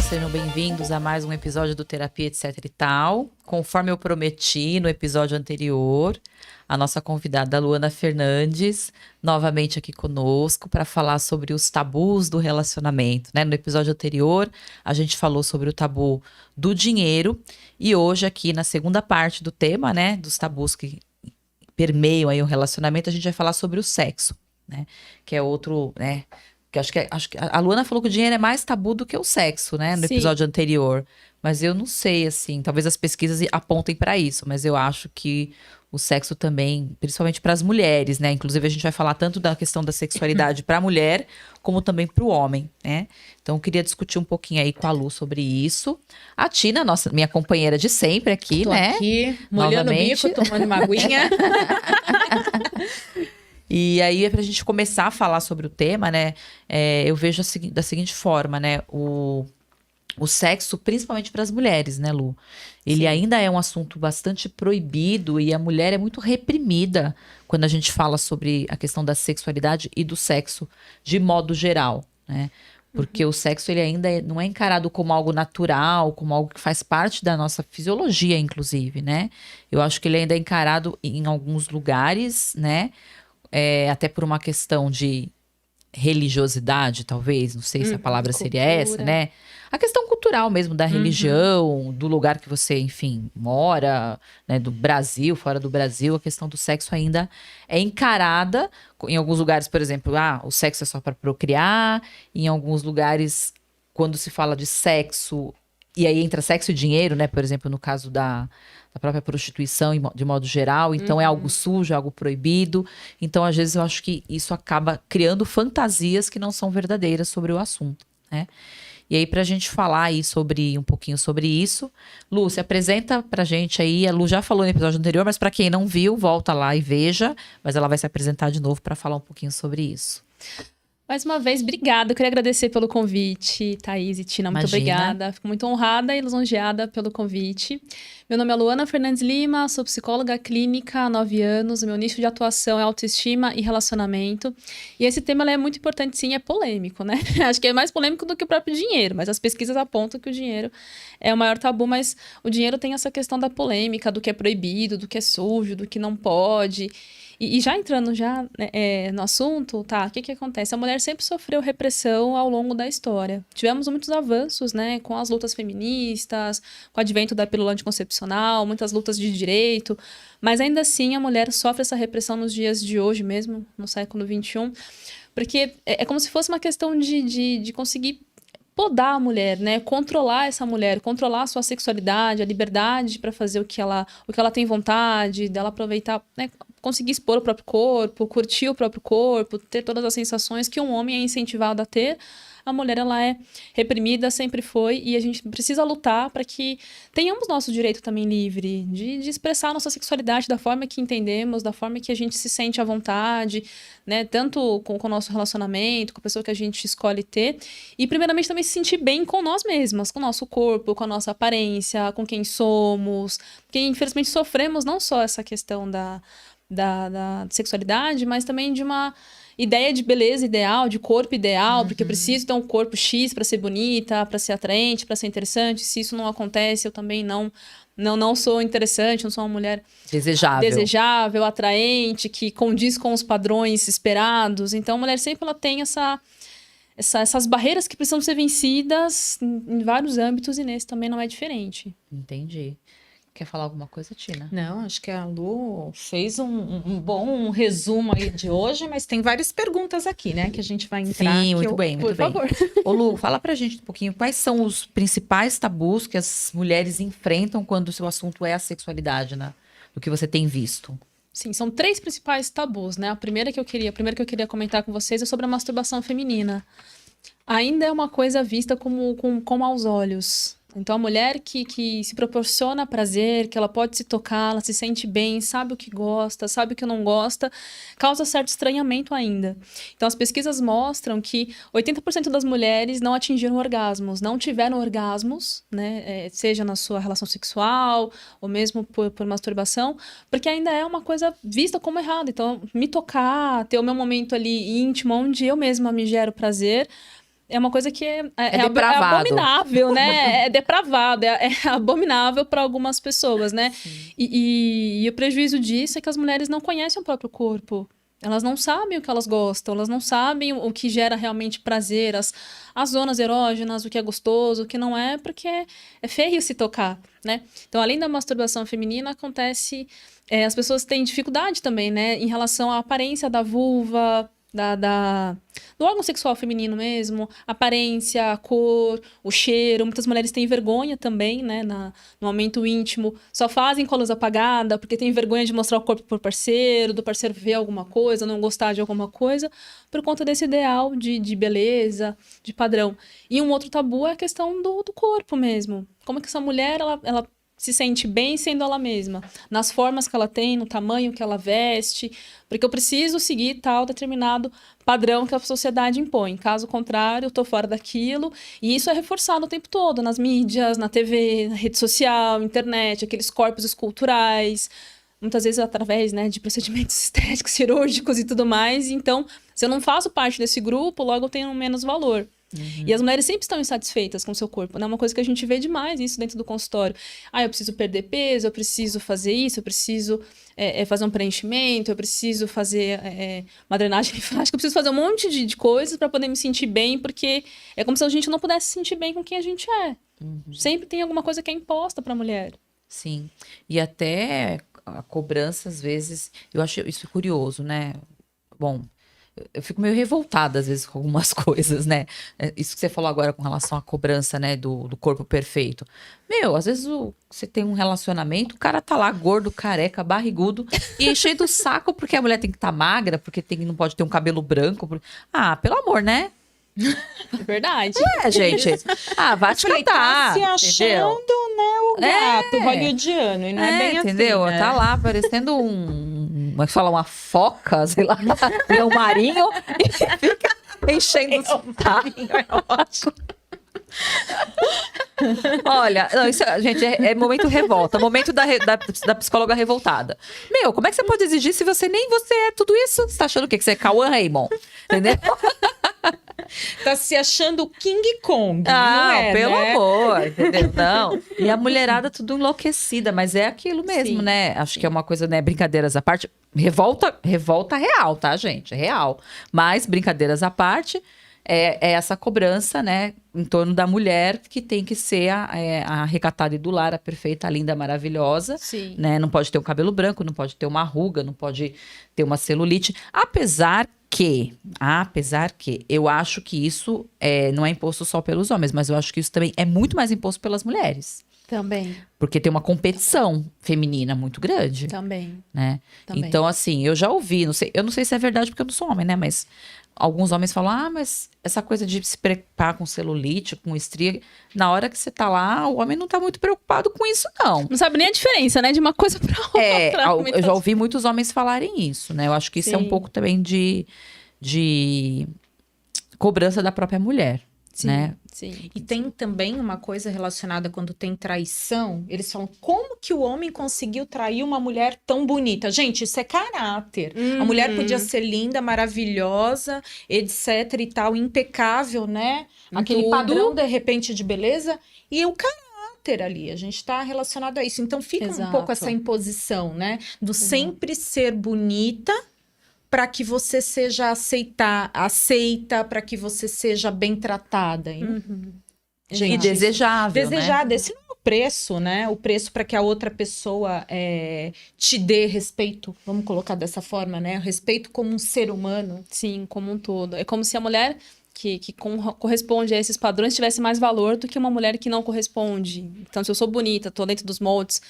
sejam bem-vindos a mais um episódio do Terapia Etc e Tal. Conforme eu prometi no episódio anterior, a nossa convidada Luana Fernandes, novamente aqui conosco para falar sobre os tabus do relacionamento, né? No episódio anterior, a gente falou sobre o tabu do dinheiro e hoje aqui na segunda parte do tema, né, dos tabus que permeiam aí o relacionamento, a gente vai falar sobre o sexo, né? Que é outro, né? Que acho que a Luana falou que o dinheiro é mais tabu do que o sexo, né? No Sim. episódio anterior. Mas eu não sei, assim, talvez as pesquisas apontem para isso, mas eu acho que o sexo também, principalmente para as mulheres, né? Inclusive a gente vai falar tanto da questão da sexualidade para a mulher, como também para o homem, né? Então eu queria discutir um pouquinho aí com a Lu sobre isso. A Tina, minha companheira de sempre aqui, Tô né? aqui, molhando o Novamente. bico, tomando uma aguinha. E aí, pra gente começar a falar sobre o tema, né? Eu vejo da seguinte forma, né? O sexo, principalmente para as mulheres, né, Lu? Ele Sim. ainda é um assunto bastante proibido e a mulher é muito reprimida quando a gente fala sobre a questão da sexualidade e do sexo de modo geral, né? Porque o sexo ele ainda não é encarado como algo natural, como algo que faz parte da nossa fisiologia, inclusive, né? Eu acho que ele ainda é encarado em alguns lugares, né? Até por uma questão de religiosidade, talvez, não sei se a palavra seria essa, cultura. né? A questão cultural mesmo da religião, do lugar que você, enfim, mora, né? Do Brasil, fora do Brasil, a questão do sexo ainda é encarada. Em alguns lugares, por exemplo, o sexo é só para procriar. Em alguns lugares, quando se fala de sexo, e aí entra sexo e dinheiro, né? Por exemplo, no caso da própria prostituição, de modo geral. Então, é algo sujo, é algo proibido. Então, às vezes, eu acho que isso acaba criando fantasias que não são verdadeiras sobre o assunto, né? E aí, pra gente falar aí um pouquinho sobre isso, Lu, se apresenta pra gente aí. A Lu já falou no episódio anterior, mas pra quem não viu, volta lá e veja. Mas ela vai se apresentar de novo pra falar um pouquinho sobre isso. Mais uma vez, obrigada. Eu queria agradecer pelo convite, Thaís e Tina. Muito Imagina. obrigada. Fico muito honrada e lisonjeada pelo convite. Meu nome é Luana Fernandes Lima, sou psicóloga clínica há 9 anos. O meu nicho de atuação é autoestima e relacionamento. E esse tema é muito importante, sim, é polêmico, né? Acho que é mais polêmico do que o próprio dinheiro, mas as pesquisas apontam que o dinheiro é o maior tabu, mas o dinheiro tem essa questão da polêmica, do que é proibido, do que é sujo, do que não pode. E já entrando no assunto, tá, o que acontece? A mulher sempre sofreu repressão ao longo da história. Tivemos muitos avanços, né, com as lutas feministas, com o advento da pílula anticoncepcional, muitas lutas de direito, mas ainda assim a mulher sofre essa repressão nos dias de hoje mesmo, no século XXI, porque é como se fosse uma questão de conseguir podar a mulher, né? Controlar essa mulher, controlar a sua sexualidade, a liberdade para fazer o que ela tem vontade, dela aproveitar, né? Conseguir expor o próprio corpo, curtir o próprio corpo, ter todas as sensações que um homem é incentivado a ter. A mulher, ela é reprimida, sempre foi, e a gente precisa lutar para que tenhamos nosso direito também livre de expressar a nossa sexualidade da forma que entendemos, da forma que a gente se sente à vontade, né? Tanto com o nosso relacionamento, com a pessoa que a gente escolhe ter, e primeiramente também se sentir bem com nós mesmas, com o nosso corpo, com a nossa aparência, com quem somos, porque infelizmente sofremos não só essa questão da sexualidade, mas também de uma ideia de beleza ideal, de corpo ideal, porque eu preciso ter um corpo X para ser bonita, para ser atraente, para ser interessante. Se isso não acontece, eu também não sou interessante, não sou uma mulher desejável, atraente, que condiz com os padrões esperados. Então, a mulher sempre ela tem essas barreiras que precisam ser vencidas em vários âmbitos e nesse também não é diferente. Entendi. Quer falar alguma coisa, Tina? Não, acho que a Lu fez um bom resumo aí de hoje, mas tem várias perguntas aqui, né, que a gente vai entrar. Sim, muito bem, muito bem. Por favor. Ô Lu, fala pra gente um pouquinho, quais são os principais tabus que as mulheres enfrentam quando o seu assunto é a sexualidade, né? Do que você tem visto? Sim, são 3 principais tabus, né? A primeira que eu queria comentar com vocês é sobre a masturbação feminina. Ainda é uma coisa vista como aos olhos. Então, a mulher que se proporciona prazer, que ela pode se tocar, ela se sente bem, sabe o que gosta, sabe o que não gosta, causa certo estranhamento ainda. Então, as pesquisas mostram que 80% das mulheres não atingiram orgasmos, não tiveram orgasmos, né? Seja na sua relação sexual ou mesmo por masturbação, porque ainda é uma coisa vista como errada. Então, me tocar, ter o meu momento ali íntimo, onde eu mesma me gero prazer, é uma coisa que é depravado. abominável, né? É depravado, é abominável para algumas pessoas, né? E o prejuízo disso é que as mulheres não conhecem o próprio corpo. Elas não sabem o que elas gostam, elas não sabem o que gera realmente prazer, as zonas erógenas, o que é gostoso, o que não é, porque é feio se tocar, né? Então, além da masturbação feminina, acontece... as pessoas têm dificuldade também, né? Em relação à aparência da vulva, do órgão sexual feminino mesmo, aparência, a cor, o cheiro. Muitas mulheres têm vergonha também, né, no momento íntimo, só fazem com a luz apagada porque têm vergonha de mostrar o corpo pro parceiro, do parceiro ver alguma coisa, não gostar de alguma coisa, por conta desse ideal de beleza, de padrão. E um outro tabu é a questão do corpo mesmo. Como é que essa mulher, ela se sente bem sendo ela mesma, nas formas que ela tem, no tamanho que ela veste, porque eu preciso seguir tal determinado padrão que a sociedade impõe. Caso contrário, eu tô fora daquilo, e isso é reforçado o tempo todo, nas mídias, na TV, na rede social, internet, aqueles corpos esculturais, muitas vezes através, né, de procedimentos estéticos, cirúrgicos e tudo mais. Então, se eu não faço parte desse grupo, logo eu tenho menos valor. E as mulheres sempre estão insatisfeitas com o seu corpo, né? Uma coisa que a gente vê demais isso dentro do consultório. Eu preciso perder peso, eu preciso fazer isso, eu preciso fazer um preenchimento, eu preciso fazer uma drenagem linfática, eu preciso fazer um monte de coisas para poder me sentir bem, porque é como se a gente não pudesse se sentir bem com quem a gente é. Sempre tem alguma coisa que é imposta para a mulher. Sim. E até a cobrança, às vezes, eu acho isso curioso, né? Bom, eu fico meio revoltada, às vezes, com algumas coisas, né? Isso que você falou agora com relação à cobrança, né? Do corpo perfeito. Às vezes você tem um relacionamento, o cara tá lá gordo, careca, barrigudo, e enchendo o saco porque a mulher tem que estar magra, porque não pode ter um cabelo branco. Pelo amor, né? É verdade. Gente. Vai te Falei, catar, tá se achando, né, o gato hollywoodiano, e não é bem entendeu? assim, né? Tá lá parecendo como é que fala? Uma foca, sei lá, leão marinho, e fica enchendo o saco. Olha, não, isso, gente, é momento revolta, momento da psicóloga revoltada. Como é que você pode exigir se nem você é tudo isso? Você tá achando o quê? Que você é Cauã Raymond? Entendeu? Tá se achando King Kong, não é, pelo né? amor, entendeu? Não. E a mulherada tudo enlouquecida, mas é aquilo mesmo, Sim, né? Acho que é uma coisa, né? Brincadeiras à parte. Revolta real, tá, gente? É real. Mas, brincadeiras à parte, é essa cobrança, né? Em torno da mulher que tem que ser a recatada e do lar, a perfeita, a linda, maravilhosa. Sim. Né? Não pode ter um cabelo branco, não pode ter uma ruga, não pode ter uma celulite. Apesar que eu acho que isso não é imposto só pelos homens, mas eu acho que isso também é muito mais imposto pelas mulheres. Também. Porque tem uma competição feminina muito grande. Também. Né? Também. Então, assim, eu já ouvi, eu não sei se é verdade porque eu não sou homem, né? Mas alguns homens falam, mas essa coisa de se preocupar com celulite, com estria, na hora que você tá lá, o homem não tá muito preocupado com isso, não. Não sabe nem a diferença, né? De uma coisa pra outra. Eu já ouvi muitos homens falarem isso, né? Eu acho que isso é um pouco também de cobrança da própria mulher, né? Sim. E tem também uma coisa relacionada quando tem traição. Eles falam, como que o homem conseguiu trair uma mulher tão bonita? Gente, isso é caráter. A mulher podia ser linda, maravilhosa, etc e tal, impecável, né? Aquele padrão, de repente, de beleza. E o caráter ali, a gente tá relacionado a isso. Então fica um pouco essa imposição, né? Do sempre ser bonita, para que você seja aceita, para que você seja bem tratada. Gente, e desejável, desejada, né? Esse não é o preço, né? O preço para que a outra pessoa te dê respeito, vamos colocar dessa forma, né? Respeito como um ser humano. Sim, como um todo. É como se a mulher que corresponde a esses padrões tivesse mais valor do que uma mulher que não corresponde. Então, se eu sou bonita, tô dentro dos moldes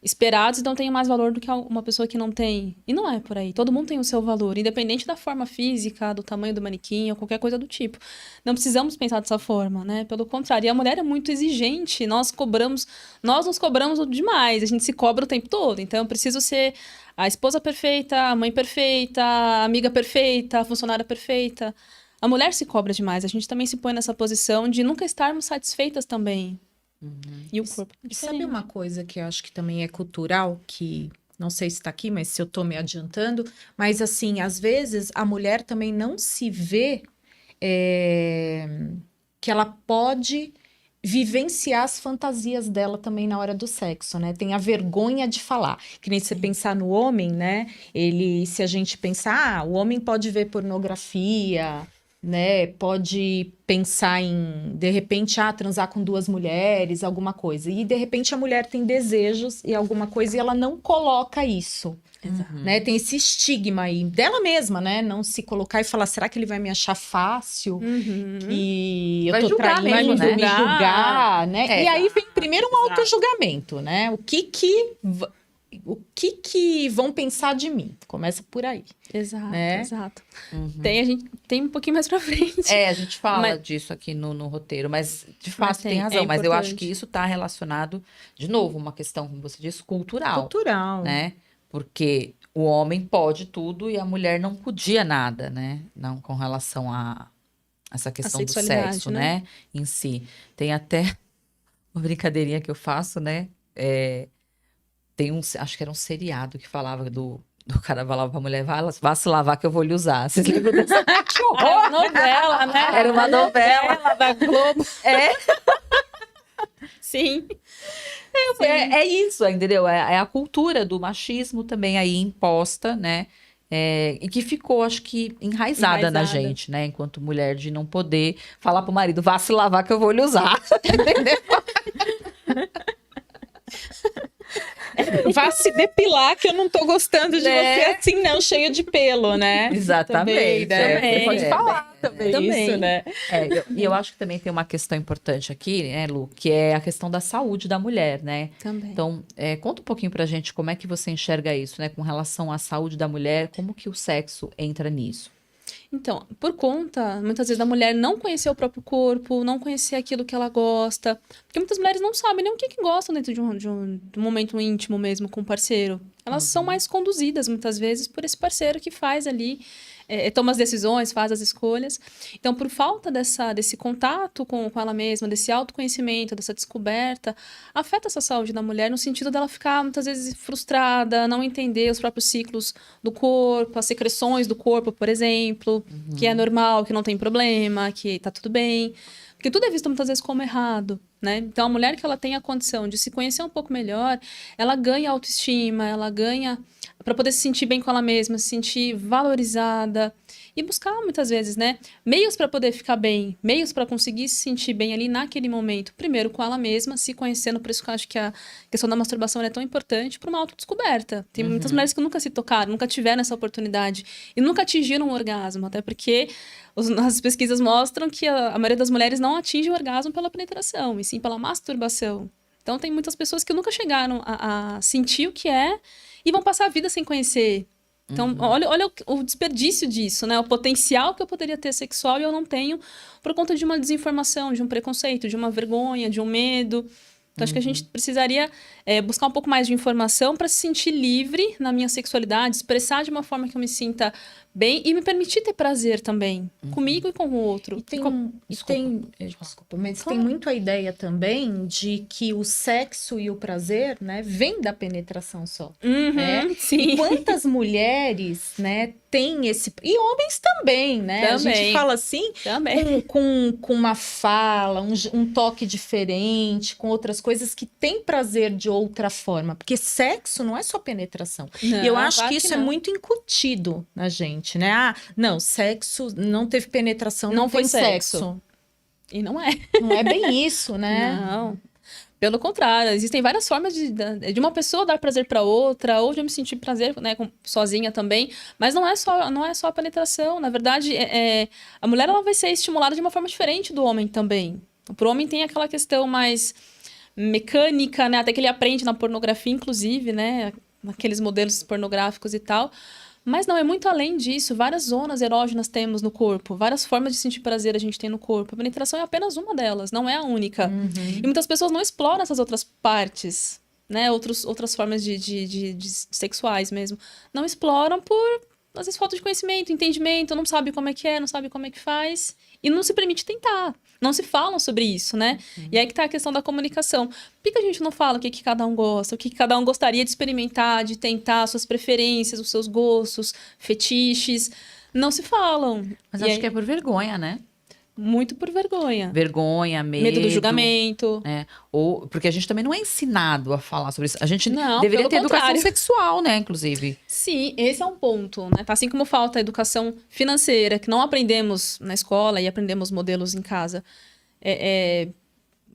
esperados, então tenho mais valor do que uma pessoa que não tem. E não é por aí. Todo mundo tem o seu valor, independente da forma física, do tamanho do manequim ou qualquer coisa do tipo. Não precisamos pensar dessa forma, né? Pelo contrário. E a mulher é muito exigente. Nós nos cobramos demais. A gente se cobra o tempo todo. Então, eu preciso ser a esposa perfeita, a mãe perfeita, a amiga perfeita, a funcionária perfeita. A mulher se cobra demais. A gente também se põe nessa posição de nunca estarmos satisfeitas também. E o corpo é diferente. Sabe uma coisa que eu acho que também é cultural, que não sei se está aqui, mas se eu estou me adiantando, mas assim, às vezes a mulher também não se vê que ela pode vivenciar as fantasias dela também na hora do sexo, né? Tem a vergonha de falar. Que nem você pensar no homem, né? Se a gente pensar, o homem pode ver pornografia, né? Pode pensar em, de repente, transar com 2 mulheres, alguma coisa. E, de repente, a mulher tem desejos e alguma coisa e ela não coloca isso. Exato. Né? Tem esse estigma aí dela mesma, né? Não se colocar e falar, será que ele vai me achar fácil? Que eu Vai tô julgar traindo, mesmo, né? me julgar, né? E aí vem primeiro um Exato. auto-julgamento, né? O que vão pensar de mim? Começa por aí. Exato, Né? exato. A gente tem um pouquinho mais pra frente. A gente fala Mas- disso aqui no roteiro, mas de fato tem é razão. Mas eu acho importante. que isso está relacionado, de novo, uma questão, como você disse, cultural, Cultural. né? Porque o homem pode tudo e a mulher não podia nada, né? Não com relação a essa questão do sexualidade, sexo, né? né? Em si. Tem até uma brincadeirinha que eu faço, né? Tem acho que era um seriado que falava do cara falava pra mulher, vá se lavar que eu vou lhe usar. Vocês lembram dessa? Que horror! Novela, né? Era uma novela. da Globo. É. Sim. É isso, entendeu? É a cultura do machismo também aí imposta, né? E que ficou, acho que, enraizada na Enraizada. gente, né? Enquanto mulher, de não poder falar pro marido, vá se lavar que eu vou lhe usar. Entendeu? Vá se depilar que eu não tô gostando de Né? você assim, não, cheio de pelo, né? Exatamente. Também, né? Também, Você pode falar também, também. isso, né? E eu acho que também tem uma questão importante aqui, né, Lu? Que é a questão da saúde da mulher, né? Também. Então, conta um pouquinho pra gente como é que você enxerga isso, né? Com relação à saúde da mulher, como que o sexo entra nisso? Então, por conta, muitas vezes, da mulher não conhecer o próprio corpo, não conhecer aquilo que ela gosta. Porque muitas mulheres não sabem nem o que gostam dentro de um momento íntimo mesmo com o parceiro. Elas são mais conduzidas, muitas vezes, por esse parceiro que faz ali, toma as decisões, faz as escolhas. Então, por falta desse contato com ela mesma, desse autoconhecimento, dessa descoberta, afeta essa saúde da mulher no sentido dela ficar, muitas vezes, frustrada, não entender os próprios ciclos do corpo, as secreções do corpo, por exemplo, que é normal, que não tem problema, que tá tudo bem. Porque tudo é visto muitas vezes como errado, né? Então, a mulher que ela tem a condição de se conhecer um pouco melhor, ela ganha autoestima, ela ganha para poder se sentir bem com ela mesma, se sentir valorizada e buscar muitas vezes, né, meios para poder ficar bem, meios para conseguir se sentir bem ali naquele momento, primeiro com ela mesma, se conhecendo, por isso que eu acho que a questão da masturbação é tão importante para uma autodescoberta. Tem muitas mulheres que nunca se tocaram, nunca tiveram essa oportunidade e nunca atingiram um orgasmo, até porque as pesquisas mostram que a maioria das mulheres não atinge o orgasmo pela penetração, e sim pela masturbação. Então, tem muitas pessoas que nunca chegaram a sentir o que é e vão passar a vida sem conhecer. Então, olha o desperdício disso, né? O potencial que eu poderia ter sexual e eu não tenho por conta de uma desinformação, de um preconceito, de uma vergonha, de um medo. Então, acho que a gente precisaria buscar um pouco mais de informação para se sentir livre na minha sexualidade, expressar de uma forma que eu me sinta bem e me permitir ter prazer também, comigo e com o outro. Desculpa, mas tem muito a ideia também de que o sexo e o prazer, né, vem da penetração só. Né? Sim. E quantas mulheres, né, têm esse... E homens também, né? A gente Também. fala assim, Também. com uma fala, um toque diferente, com outras coisas que tem prazer de outra forma. Porque sexo não é só penetração. E eu acho claro que isso é não. muito incutido na gente, né? Não, sexo não teve penetração, Não não foi tem sexo. E não é. Não é bem isso, né? Não. Pelo contrário, existem várias formas de uma pessoa dar prazer para outra, ou de eu me sentir prazer, né, sozinha também. Mas não é só a penetração. Na verdade, a mulher ela vai ser estimulada de uma forma diferente do homem também. Para o homem tem aquela questão mais mecânica, né? Até que ele aprende na pornografia, inclusive, né? Naqueles modelos pornográficos e tal. Mas não, é muito além disso. Várias zonas erógenas temos no corpo. Várias formas de sentir prazer a gente tem no corpo. A penetração é apenas uma delas, não é a única. E muitas pessoas não exploram essas outras partes, né? Outras formas de sexuais mesmo. Não exploram por, às vezes, falta de conhecimento, entendimento. Não sabe como é que é, não sabe como é que faz. E não se permite tentar. Não se falam sobre isso, né? E aí que tá a questão da comunicação. Por que a gente não fala o que cada um gosta? O que cada um gostaria de experimentar, de tentar, suas preferências, os seus gostos, fetiches? Não se falam. Mas E acho aí- que é por vergonha, né? Muito por vergonha. Vergonha, medo. Medo do julgamento. Né? Ou, porque a gente também não é ensinado a falar sobre isso. A gente Não, deveria pelo ter educação contrário. sexual, né, inclusive. Sim, esse é um ponto, né? Assim como falta educação financeira, que não aprendemos na escola e aprendemos modelos em casa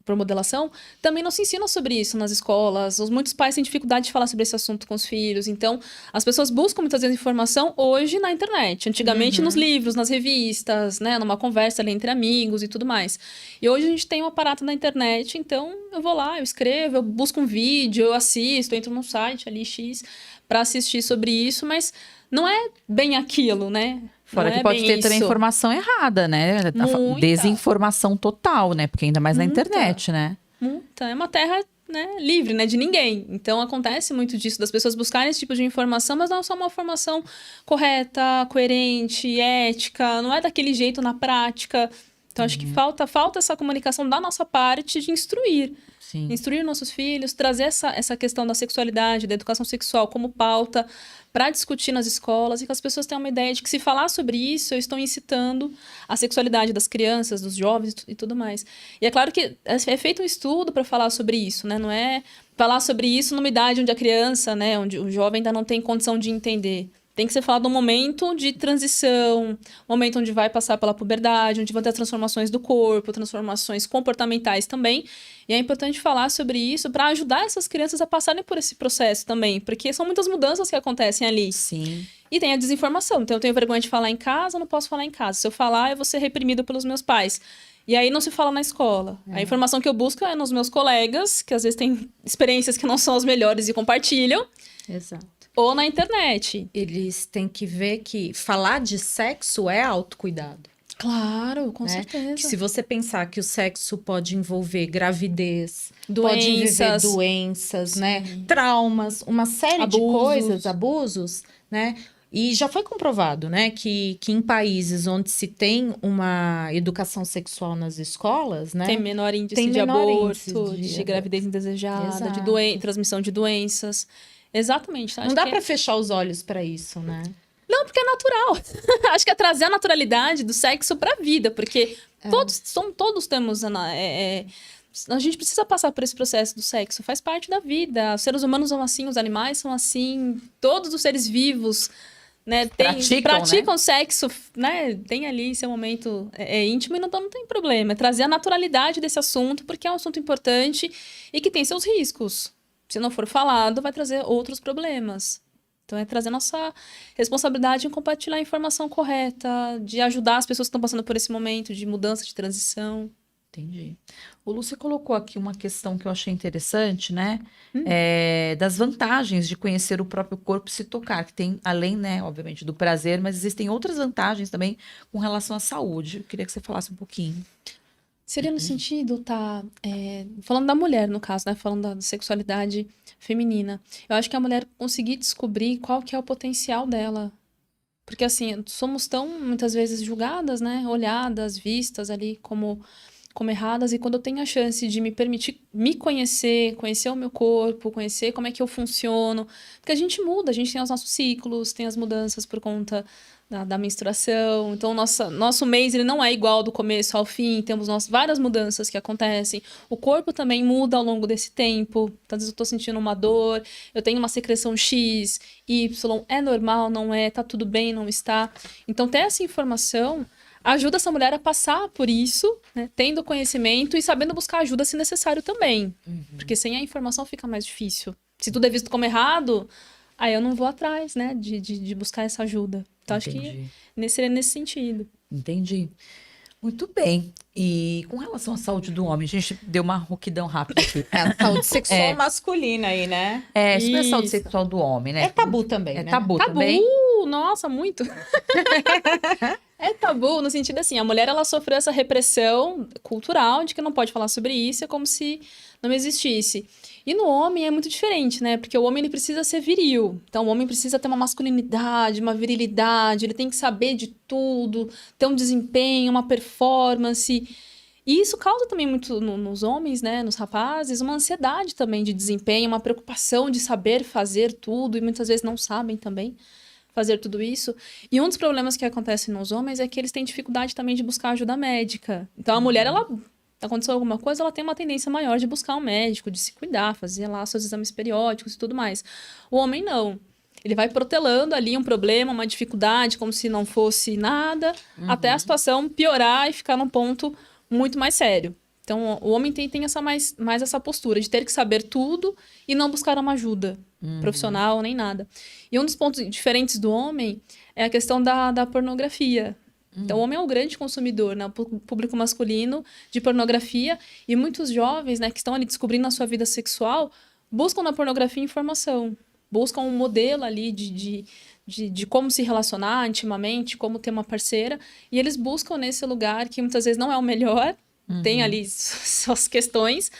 por modelação, também não se ensina sobre isso nas escolas. Muitos pais têm dificuldade de falar sobre esse assunto com os filhos. Então, as pessoas buscam muitas vezes informação hoje na internet. Antigamente nos livros, nas revistas, né? Numa conversa ali entre amigos e tudo mais. E hoje a gente tem um aparato na internet, então eu vou lá, eu escrevo, eu busco um vídeo, eu assisto, eu entro num site ali X para assistir sobre isso, mas não é bem aquilo, né? Fora Não que é pode bem ter também isso. informação errada, né? Muita. Desinformação total, né? Porque ainda mais na Muita. internet, né? Muita. É uma terra, né, livre, né, de ninguém. Então acontece muito disso, das pessoas buscarem esse tipo de informação, mas não é só uma informação correta, coerente, ética, não é daquele jeito na prática. Então acho que falta essa comunicação da nossa parte de instruir. Sim. Instruir nossos filhos, trazer essa questão da sexualidade, da educação sexual como pauta para discutir nas escolas e que as pessoas tenham uma ideia de que se falar sobre isso, eu estou incitando a sexualidade das crianças, dos jovens e tudo mais. E é claro que é feito um estudo para falar sobre isso, né? Não é falar sobre isso numa idade onde a criança, né, onde o jovem ainda não tem condição de entender. Tem que ser falado num momento de transição, momento onde vai passar pela puberdade, onde vão ter transformações do corpo, transformações comportamentais também. E é importante falar sobre isso para ajudar essas crianças a passarem por esse processo também, porque são muitas mudanças que acontecem ali. Sim. E tem a desinformação. Então eu tenho vergonha de falar em casa, eu não posso falar em casa. Se eu falar, eu vou ser reprimido pelos meus pais. E aí não se fala na escola. A informação que eu busco é nos meus colegas, que às vezes têm experiências que não são as melhores e compartilham. Exato. Ou na internet. Eles têm que ver que falar de sexo é autocuidado. Claro, com né? certeza. Que se você pensar que o sexo pode envolver gravidez, Doenças. pode envolver doenças, né? Traumas, uma série de Abusos. coisas, abusos, né? E já foi comprovado, né, que em países onde se tem uma educação sexual nas escolas, né? Tem menor índice Tem de menor aborto, índice de de gravidez indesejada, de Exato. transmissão de doenças. Exatamente. Tá? Não Acho dá que para fechar os olhos para isso, né? Não, porque é natural. Acho que é trazer a naturalidade do sexo para a vida, porque todos temos... a gente precisa passar por esse processo do sexo, faz parte da vida. Os seres humanos são assim, os animais são assim, todos os seres vivos, né, praticam sexo, né, tem ali seu momento íntimo e não tem problema. É trazer a naturalidade desse assunto, porque é um assunto importante e que tem seus riscos. Se não for falado, vai trazer outros problemas. Então, é trazer nossa responsabilidade em compartilhar a informação correta, de ajudar as pessoas que estão passando por esse momento de mudança, de transição. Entendi. O Lúcia colocou aqui uma questão que eu achei interessante, né? Das vantagens de conhecer o próprio corpo e se tocar, que tem, além, né, obviamente, do prazer, mas existem outras vantagens também com relação à saúde. Eu queria que você falasse um pouquinho. Seria no sentido, falando da mulher, no caso, né? Falando da sexualidade feminina. Eu acho que a mulher conseguir descobrir qual que é o potencial dela. Porque, assim, somos tão, muitas vezes, julgadas, né? Olhadas, vistas ali como erradas. E quando eu tenho a chance de me permitir me conhecer o meu corpo, conhecer como é que eu funciono. Porque a gente muda, a gente tem os nossos ciclos, tem as mudanças por conta da menstruação. Então, nosso mês ele não é igual do começo ao fim. Temos várias mudanças que acontecem. O corpo também muda ao longo desse tempo. Então, às vezes eu tô sentindo uma dor, eu tenho uma secreção X, Y, é normal, não é, tá tudo bem, não está. Então, ter essa informação ajuda essa mulher a passar por isso, né, tendo conhecimento e sabendo buscar ajuda se necessário também. Porque sem a informação fica mais difícil. Se tudo é visto como errado, aí eu não vou atrás, né, de buscar essa ajuda. Então, Entendi. acho que seria nesse sentido. Entendi. Muito bem. E com relação à saúde do homem, a gente deu uma rouquidão rápida aqui. A saúde sexual masculina aí, né? Isso não é saúde Isso. sexual do homem, né? É tabu também, É né? tabu Tabu! também? Nossa, muito! É tabu no sentido assim, a mulher ela sofreu essa repressão cultural de que não pode falar sobre isso, é como se não existisse. E no homem é muito diferente, né? Porque o homem ele precisa ser viril. Então o homem precisa ter uma masculinidade, uma virilidade, ele tem que saber de tudo, ter um desempenho, uma performance. E isso causa também muito nos homens, né, nos rapazes, uma ansiedade também de desempenho, uma preocupação de saber fazer tudo e muitas vezes não sabem também fazer tudo isso. E um dos problemas que acontece nos homens é que eles têm dificuldade também de buscar ajuda médica. Então, a mulher, ela aconteceu alguma coisa, ela tem uma tendência maior de buscar um médico, de se cuidar, fazer lá seus exames periódicos e tudo mais. O homem não. Ele vai protelando ali um problema, uma dificuldade, como se não fosse nada, até a situação piorar e ficar num ponto muito mais sério. Então, o homem tem mais essa postura de ter que saber tudo e não buscar uma ajuda profissional nem nada. E um dos pontos diferentes do homem é a questão da pornografia. Então, o homem é um grande consumidor, né? O público masculino de pornografia. E muitos jovens, né, que estão ali descobrindo a sua vida sexual, buscam na pornografia informação. Buscam um modelo ali de como se relacionar intimamente, como ter uma parceira. E eles buscam nesse lugar que muitas vezes não é o melhor. Tem ali suas questões.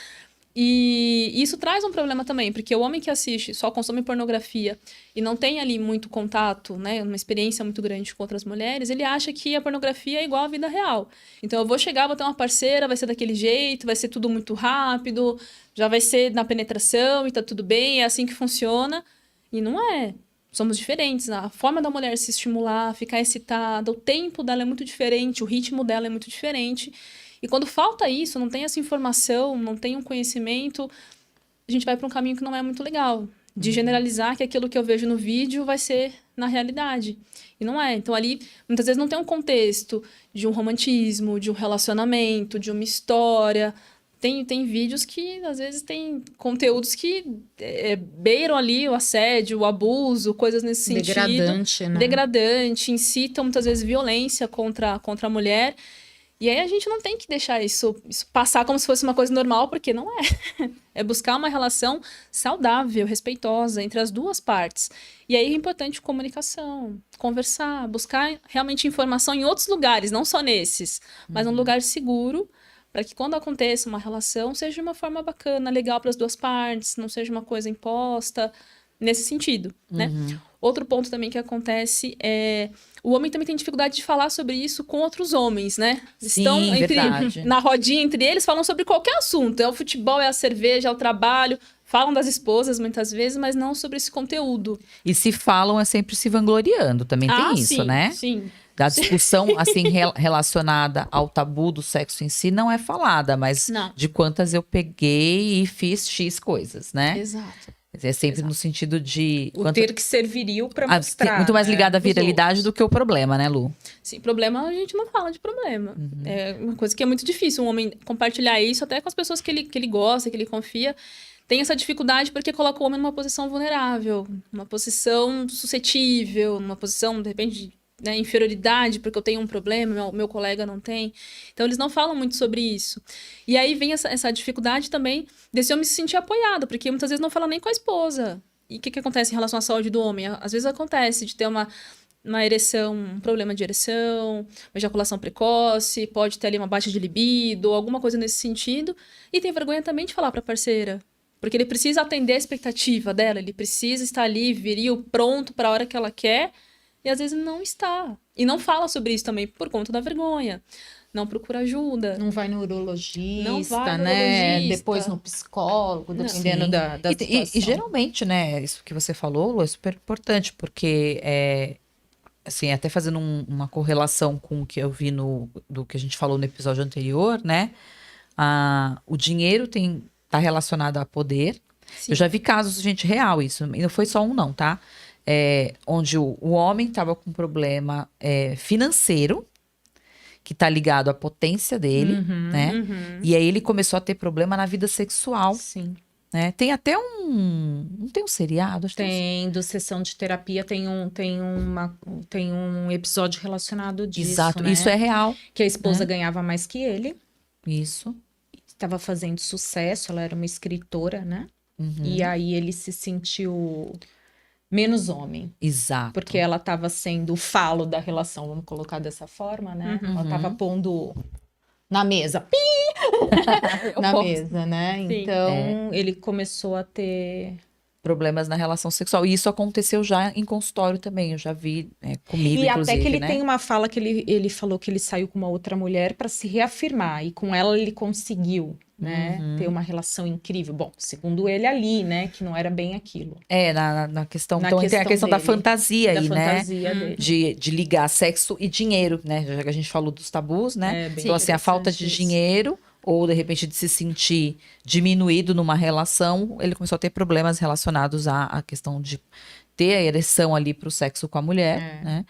E isso traz um problema também, porque o homem que assiste só consome pornografia e não tem ali muito contato, né, uma experiência muito grande com outras mulheres, ele acha que a pornografia é igual à vida real. Então eu vou chegar, vou ter uma parceira, vai ser daquele jeito, vai ser tudo muito rápido, já vai ser na penetração e tá tudo bem, é assim que funciona. E não é. Somos diferentes. A forma da mulher se estimular, ficar excitada, o tempo dela é muito diferente, o ritmo dela é muito diferente. E quando falta isso, não tem essa informação, não tem um conhecimento, a gente vai para um caminho que não é muito legal. De generalizar que aquilo que eu vejo no vídeo vai ser na realidade. E não é. Então, ali, muitas vezes não tem um contexto de um romantismo, de um relacionamento, de uma história. Tem vídeos que, às vezes, tem conteúdos que beiram ali o assédio, o abuso, coisas nesse sentido. Degradante, né? Degradante, incitam, muitas vezes, violência contra a mulher. E aí a gente não tem que deixar isso passar como se fosse uma coisa normal, porque não é. É buscar uma relação saudável, respeitosa entre as duas partes. E aí é importante comunicação, conversar, buscar realmente informação em outros lugares, não só nesses, mas um lugar seguro, para que quando aconteça uma relação, seja de uma forma bacana, legal para as duas partes, não seja uma coisa imposta, nesse sentido, né? Outro ponto também que acontece é... O homem também tem dificuldade de falar sobre isso com outros homens, né? Sim, estão verdade. na rodinha entre eles, falam sobre qualquer assunto. É o futebol, é a cerveja, é o trabalho. Falam das esposas muitas vezes, mas não sobre esse conteúdo. E se falam é sempre se vangloriando, também tem isso, sim, né? Sim. Da discussão, assim, relacionada ao tabu do sexo em si não é falada, mas Não. de quantas eu peguei e fiz X coisas, né? Exato. É sempre no sentido de... O ter que ser viril para mostrar. Muito mais né, ligado à pros viralidade outros. do que o problema, né, Lu? Sim, problema, a gente não fala de problema. É uma coisa que é muito difícil um homem compartilhar isso, até com as pessoas que ele gosta, que ele confia. Tem essa dificuldade porque coloca o homem numa posição vulnerável, numa posição suscetível, numa posição, de repente, né, inferioridade, porque eu tenho um problema, meu colega não tem. Então, eles não falam muito sobre isso. E aí vem essa dificuldade também desse homem se sentir apoiado, porque muitas vezes não fala nem com a esposa. E o que acontece em relação à saúde do homem? Às vezes acontece de ter uma ereção, um problema de ereção, uma ejaculação precoce, pode ter ali uma baixa de libido, alguma coisa nesse sentido. E tem vergonha também de falar para a parceira. Porque ele precisa atender a expectativa dela, ele precisa estar ali, viril, pronto para a hora que ela quer. E às vezes não está. E não fala sobre isso também por conta da vergonha. Não procura ajuda. Não vai no urologista, Não vai no né? urologista. Depois no psicólogo, dependendo Sim. da situação. E geralmente, né, isso que você falou, Lu, é super importante, porque, assim, até fazendo uma correlação com o que eu vi do que a gente falou no episódio anterior, né, o dinheiro tá relacionado a poder. Sim. Eu já vi casos, gente, real isso, e não foi só um não, tá? Onde o homem estava com um problema financeiro, que tá ligado à potência dele, né? E aí ele começou a ter problema na vida sexual, Sim. né? Tem até não tem um seriado? Acho que Tem do Sessão de Terapia, tem um episódio relacionado disso, Exato, né? isso é real. Que a esposa ganhava mais que ele, Isso. estava fazendo sucesso, ela era uma escritora, né? E aí ele se sentiu menos homem. Exato. Porque ela estava sendo o falo da relação, vamos colocar dessa forma, né? Ela estava pondo na mesa, na mesa, né? Sim. Então, ele começou a ter... Problemas na relação sexual. E isso aconteceu já em consultório também. Eu já vi comigo, E inclusive, até que ele né? tem uma fala que ele falou que ele saiu com uma outra mulher para se reafirmar. E com ela ele conseguiu, né? Ter uma relação incrível. Bom, segundo ele ali, né? Que não era bem aquilo. Na questão. Na Então tem a questão da dele, fantasia da aí, fantasia né? dele. De ligar sexo e dinheiro, né? Já que a gente falou dos tabus, né? É bem Então, assim, a falta de interessante isso. dinheiro, ou de repente de se sentir diminuído numa relação, ele começou a ter problemas relacionados à questão de ter a ereção ali para o sexo com a mulher, né?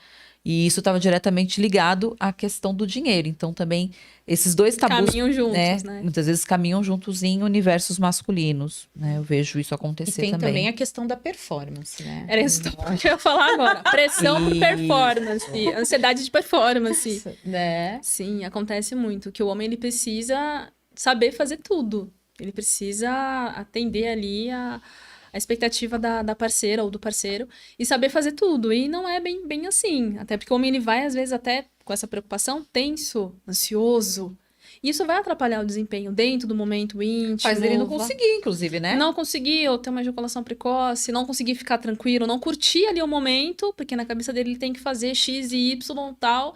E isso estava diretamente ligado à questão do dinheiro. Então, também, esses dois tabus, Caminham juntos, né? muitas vezes caminham juntos em universos masculinos, né? Eu vejo isso E acontecer tem também também. a questão da performance, né? Era isso que eu ia falar agora. Pressão por performance, ansiedade de performance. Né? Sim, acontece muito. Que o homem, ele precisa saber fazer tudo. Ele precisa atender ali a expectativa da parceira ou do parceiro e saber fazer tudo. E não é bem assim. Até porque o homem, ele vai, às vezes, até com essa preocupação, tenso, ansioso. E isso vai atrapalhar o desempenho dentro do momento íntimo. Faz ele não conseguir, inclusive, né? Não conseguir ou ter uma ejaculação precoce, não conseguir ficar tranquilo, não curtir ali o momento, porque na cabeça dele ele tem que fazer X e Y tal.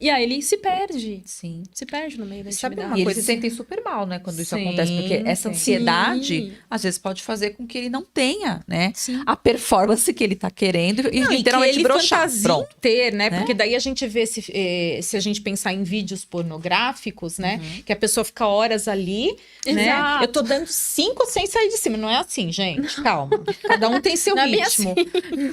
E aí ele se perde. Sim. Se perde no meio da Sabe intimidade. uma E eles coisa se sentem super mal, né, quando isso Sim, acontece, porque essa sim. ansiedade, Sim. às vezes, pode fazer com que ele não tenha, né, Sim. a performance que ele tá querendo e Não, literalmente e que ele broxar. fantasia Pronto. ter, né? Né? Porque daí a gente vê, se a gente pensar em vídeos pornográficos, né? Que a pessoa fica horas ali, né? Exato. Eu tô dando 5 sem sair de cima. Não é assim, gente. Calma. Cada um tem seu Não é bem ritmo,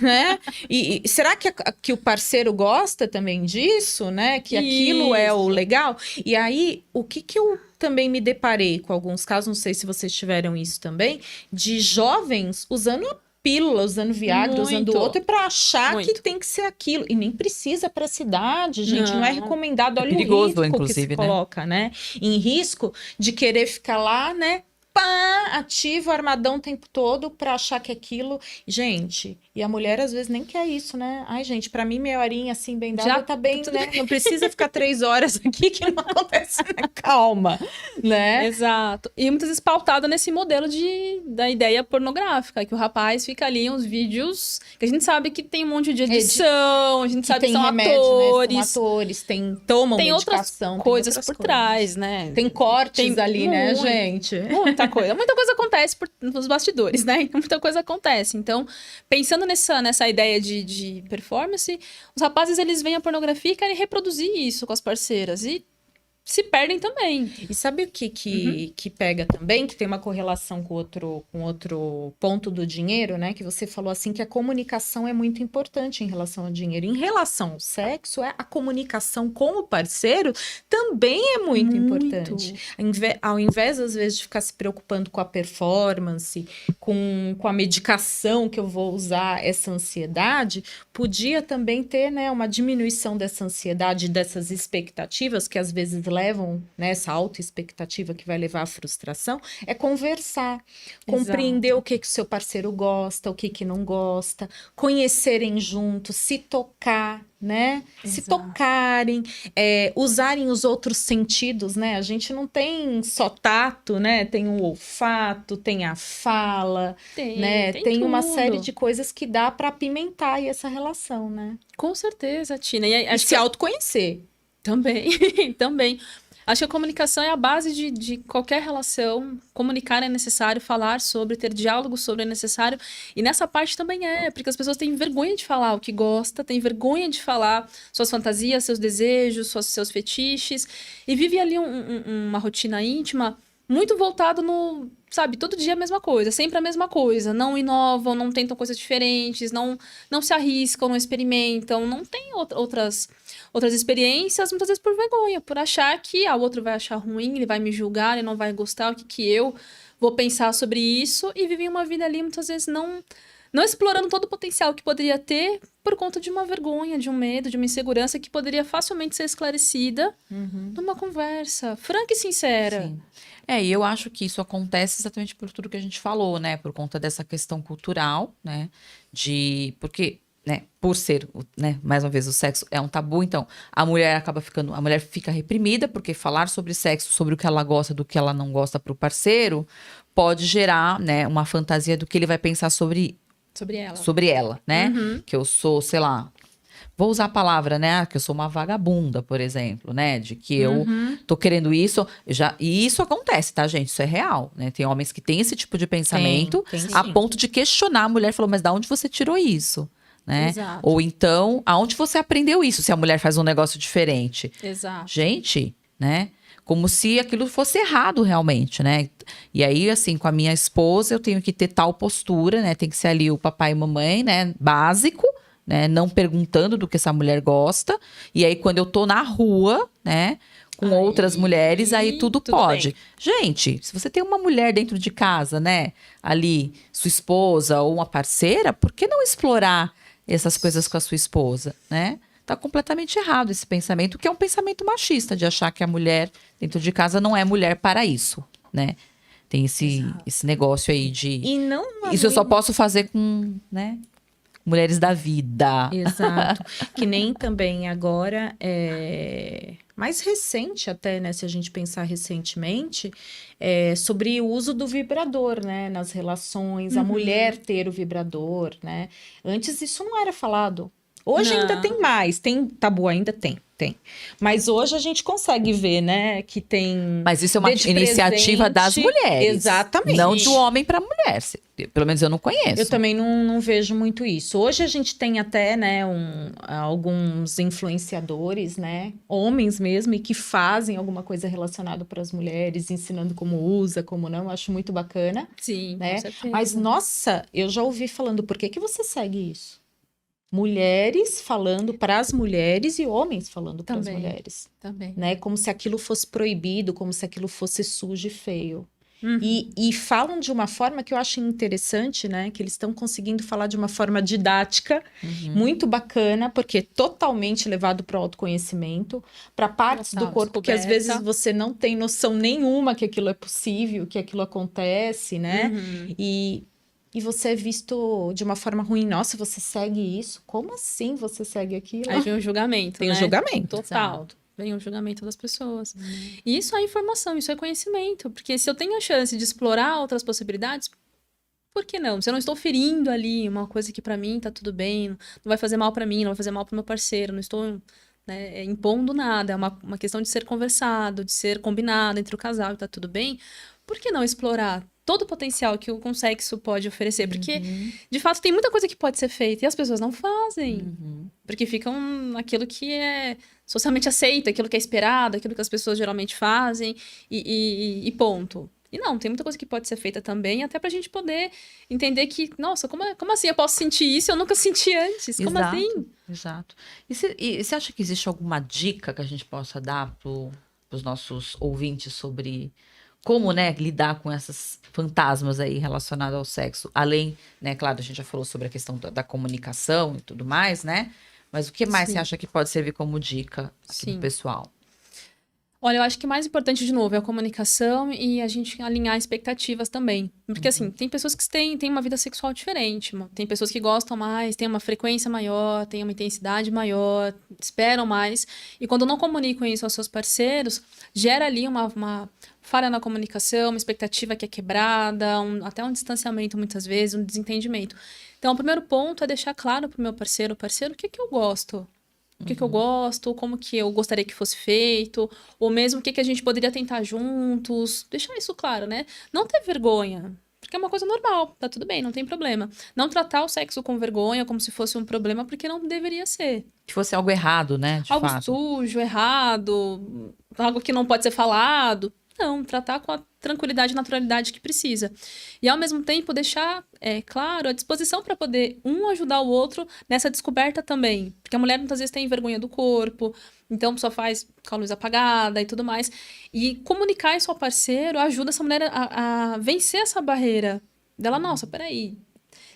né? E será que o parceiro gosta também disso, né? Que aquilo é o legal? E aí, o que eu também me deparei com alguns casos, não sei se vocês tiveram isso também, de jovens usando a pílula, usando Viagra, usando Muito. outro, para achar Muito. que tem que ser aquilo. E nem precisa para essa idade, gente. Não é Não. recomendado. É Olha perigoso, o risco que inclusive, se né? coloca, né? Em risco de querer ficar lá, né? Pá, ativo, armadão o tempo todo para achar que aquilo. Gente, e a mulher às vezes nem quer isso, né? Ai, gente, para mim, meia horinha assim, bem dada, Já tá bem, tudo né? Não precisa ficar 3 horas aqui que não acontece, né? Calma, né? Exato. E muitas vezes pautado nesse modelo da ideia pornográfica, que o rapaz fica ali uns vídeos que a gente sabe que tem um monte de edição, a gente sabe que tem são remédio, atores, né? São atores, tomam tem outras medicação, tem coisas outras por coisas. trás, né? Tem cortes Tem ali, né, muito. gente? Muita coisa acontece nos bastidores, né? Muita coisa acontece. Então, pensando nessa ideia de performance, os rapazes, eles veem a pornografia e querem reproduzir isso com as parceiras. E se perdem também. E sabe o que pega também? Que tem uma correlação com outro ponto do dinheiro, né? Que você falou assim que a comunicação é muito importante em relação ao dinheiro. Em relação ao sexo, a comunicação com o parceiro também é muito importante. Ao invés, às vezes, de ficar se preocupando com a performance, com a medicação que eu vou usar, essa ansiedade, podia também ter, né, uma diminuição dessa ansiedade, dessas expectativas que às vezes levam, né, essa autoexpectativa que vai levar à frustração, é conversar, compreender o que o seu parceiro gosta, o que não gosta, conhecerem juntos, se tocar, né? Se tocarem, usarem os outros sentidos, né? A gente não tem só tato, né? Tem o olfato, tem a fala, né? Tem uma tudo. série de coisas que dá para apimentar aí essa relação, né? Com certeza, Tina. E E acho se autoconhecer. Também, também. Acho que a comunicação é a base de qualquer relação. Comunicar é necessário, falar sobre, ter diálogo sobre é necessário. E nessa parte também porque as pessoas têm vergonha de falar o que gosta, têm vergonha de falar suas fantasias, seus desejos, seus fetiches. E vive ali uma rotina íntima muito voltado no, sabe, todo dia a mesma coisa, sempre a mesma coisa. Não inovam, não tentam coisas diferentes, não se arriscam, não experimentam, não tem outras experiências, muitas vezes por vergonha, por achar que o outro vai achar ruim, ele vai me julgar, ele não vai gostar, o que eu vou pensar sobre isso, e vivem uma vida ali, muitas vezes, não explorando todo o potencial que poderia ter por conta de uma vergonha, de um medo, de uma insegurança que poderia facilmente ser esclarecida numa conversa franca e sincera. Sim. E eu acho que isso acontece exatamente por tudo que a gente falou, né? Por conta dessa questão cultural, né? Porque, né, por ser, né, mais uma vez, o sexo é um tabu, então a mulher fica reprimida, porque falar sobre sexo, sobre o que ela gosta, do que ela não gosta para o parceiro, pode gerar, né, uma fantasia do que ele vai pensar sobre Sobre ela, né? Que eu sou, sei lá, vou usar a palavra, né? Que eu sou uma vagabunda, por exemplo, né? De que eu tô querendo isso. E isso acontece, tá, gente? Isso é real, né? Tem homens que têm esse tipo de pensamento Tem a sim. ponto de questionar a mulher. Falou, mas da onde você tirou isso? Né? Exato. Ou então, aonde você aprendeu isso? Se a mulher faz um negócio diferente. Exato. Gente, né? Como se aquilo fosse errado realmente, né? E aí, assim, com a minha esposa, eu tenho que ter tal postura, né? Tem que ser ali o papai e mamãe, né? Básico, né? Não perguntando do que essa mulher gosta. E aí, quando eu tô na rua, né? Com outras mulheres, aí tudo pode. bem. Gente, se você tem uma mulher dentro de casa, né? Ali, sua esposa ou uma parceira, por que não explorar essas coisas com a sua esposa, né? Tá completamente errado esse pensamento, que é um pensamento machista, de achar que a mulher dentro de casa não é mulher para isso, né? Tem esse negócio aí de... E não Isso eu só posso fazer com, né? Mulheres da vida. Exato. Que nem também agora, mais recente até, né? Se a gente pensar recentemente, sobre o uso do vibrador, né? Nas relações, a mulher ter o vibrador, né? Antes isso não era falado. Hoje Não. ainda tem mais, tem tabu, ainda tem. Mas hoje a gente consegue ver, né? Que tem. Mas isso é uma dê de iniciativa presente. das mulheres. Exatamente. Não do homem para mulher. Pelo menos eu não conheço. Eu também não vejo muito isso. Hoje a gente tem até, né, alguns influenciadores, né, homens mesmo, e que fazem alguma coisa relacionada para as mulheres, ensinando como usa, como não. Eu acho muito bacana. Sim, né? com certeza. Mas, nossa, eu já ouvi falando, por que você segue isso? Mulheres falando para as mulheres e homens falando para as Também. mulheres. Também. Né? Como se aquilo fosse proibido, como se aquilo fosse sujo e feio. Uhum. E falam de uma forma que eu acho interessante, né? Que eles estão conseguindo falar de uma forma didática, muito bacana, porque totalmente levado para o autoconhecimento, para partes do corpo que às descoberta. vezes você não tem noção nenhuma que aquilo é possível, que aquilo acontece, né? Uhum. E você é visto de uma forma ruim. Nossa, você segue isso? Como assim você segue aquilo? Aí vem o julgamento, Tem né? o julgamento. Total. Vem o julgamento das pessoas. E isso é informação, isso é conhecimento. Porque se eu tenho a chance de explorar outras possibilidades, por que não? Se eu não estou ferindo ali uma coisa que pra mim tá tudo bem, não vai fazer mal pra mim, não vai fazer mal pro meu parceiro, não estou, né, impondo nada. É uma questão de ser conversado, de ser combinado entre o casal e tá tudo bem. Por que não explorar todo o potencial que o sexo pode oferecer? Porque, de fato, tem muita coisa que pode ser feita e as pessoas não fazem. Porque ficam naquilo que é socialmente aceito, aquilo que é esperado, aquilo que as pessoas geralmente fazem e ponto. E não, tem muita coisa que pode ser feita também, até pra gente poder entender que, nossa, como assim eu posso sentir isso? Eu nunca senti antes. Como Exato, assim? exato. E você acha que existe alguma dica que a gente possa dar para os nossos ouvintes sobre como, né, lidar com esses fantasmas aí relacionados ao sexo? Além, né, claro, a gente já falou sobre a questão da comunicação e tudo mais, né? Mas o que mais Sim. você acha que pode servir como dica aqui Sim. do pessoal? Olha, eu acho que o mais importante, de novo, é a comunicação e a gente alinhar expectativas também. Porque, assim, tem pessoas que têm uma vida sexual diferente. Tem pessoas que gostam mais, têm uma frequência maior, têm uma intensidade maior, esperam mais. E quando não comunicam isso aos seus parceiros, gera ali uma falha na comunicação, uma expectativa que é quebrada, até um distanciamento, muitas vezes, um desentendimento. Então, o primeiro ponto é deixar claro pro meu parceiro, o que que eu gosto? O que que eu gosto, como que eu gostaria que fosse feito, ou mesmo o que que a gente poderia tentar juntos. Deixar isso claro, né? Não ter vergonha, porque é uma coisa normal, tá tudo bem, não tem problema. Não tratar o sexo com vergonha, como se fosse um problema, porque não deveria ser. Que fosse algo errado, né, de Algo fato. sujo, errado, algo que não pode ser falado. Não, tratar com a tranquilidade e naturalidade que precisa. E, ao mesmo tempo, deixar, claro, a disposição para poder um ajudar o outro nessa descoberta também. Porque a mulher, muitas vezes, tem vergonha do corpo, então só faz com a luz apagada e tudo mais. E comunicar isso ao parceiro ajuda essa mulher a vencer essa barreira. Dela, nossa, peraí,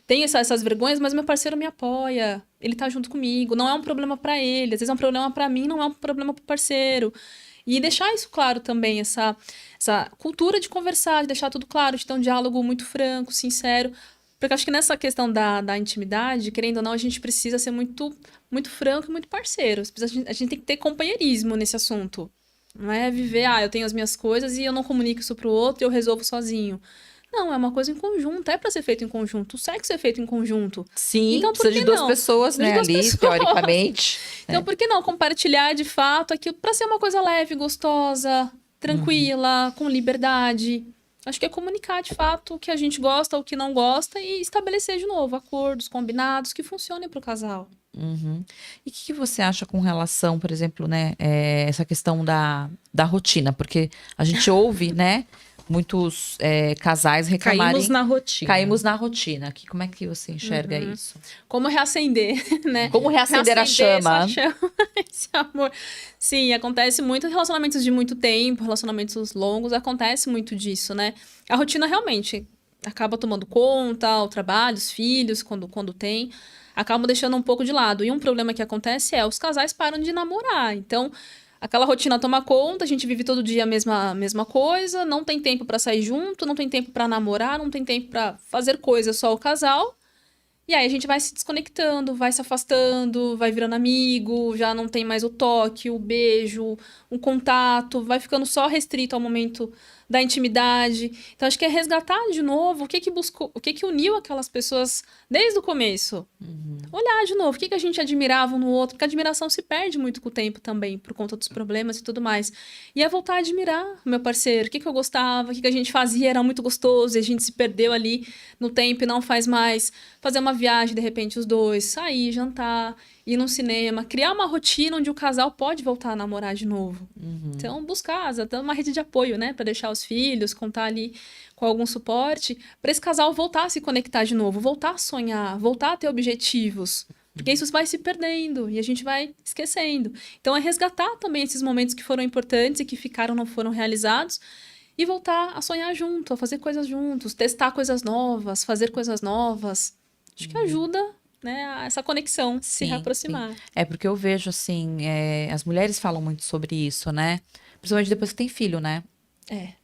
tenho essas vergonhas, mas meu parceiro me apoia, ele tá junto comigo, não é um problema para ele, às vezes é um problema para mim, não é um problema pro parceiro. E deixar isso claro também, essa cultura de conversar, de deixar tudo claro, de ter um diálogo muito franco, sincero. Porque eu acho que nessa questão da intimidade, querendo ou não, a gente precisa ser muito, muito franco e muito parceiro. A gente tem que ter companheirismo nesse assunto. Não é viver, eu tenho as minhas coisas e eu não comunico isso pro outro e eu resolvo sozinho. Não, é uma coisa em conjunto, é pra ser feito em conjunto. O sexo é feito em conjunto. Sim, Então, por precisa que de duas não? pessoas, Precisa de né, duas ali, pessoas. teoricamente. Então, por que não compartilhar de fato aquilo pra ser uma coisa leve, gostosa, tranquila, com liberdade? Acho que é comunicar de fato o que a gente gosta, o que não gosta e estabelecer de novo acordos, combinados que funcionem pro casal. Uhum. E o que você acha com relação, por exemplo, né, essa questão da rotina? Porque a gente ouve, né, muitos casais reclamarem. Caímos na rotina. Caímos na rotina. Como é que você enxerga isso? Como reacender, né? Como reacender a chama? essa chama, esse amor. Sim, acontece muito em relacionamentos de muito tempo, relacionamentos longos, acontece muito disso, né? A rotina realmente acaba tomando conta, o trabalho, os filhos, quando tem, acabam deixando um pouco de lado. E um problema que acontece os casais param de namorar. Então, aquela rotina toma conta, a gente vive todo dia a mesma coisa, não tem tempo pra sair junto, não tem tempo pra namorar, não tem tempo pra fazer coisas só o casal. E aí a gente vai se desconectando, vai se afastando, vai virando amigo, já não tem mais o toque, o beijo, um contato, vai ficando só restrito ao momento da intimidade. Então acho que é resgatar de novo o que buscou, o que uniu aquelas pessoas desde o começo. Olhar de novo, o que a gente admirava um no outro, porque a admiração se perde muito com o tempo também, por conta dos problemas e tudo mais. E é voltar a admirar o meu parceiro, o que eu gostava, o que a gente fazia, era muito gostoso, e a gente se perdeu ali no tempo e não faz mais. Fazer uma viagem, de repente, os dois, sair, jantar, ir num cinema, criar uma rotina onde o casal pode voltar a namorar de novo. Então, buscar até uma rede de apoio, né, para deixar os filhos, contar ali com algum suporte, para esse casal voltar a se conectar de novo, voltar a sonhar, voltar a ter objetivos. Porque isso vai se perdendo e a gente vai esquecendo. Então, é resgatar também esses momentos que foram importantes e que ficaram, não foram realizados, e voltar a sonhar junto, a fazer coisas juntos, testar coisas novas, fazer coisas novas. Acho que ajuda, né, a essa conexão se Sim, reaproximar. É porque eu vejo, assim, as mulheres falam muito sobre isso, né? Principalmente depois que tem filho, né? É.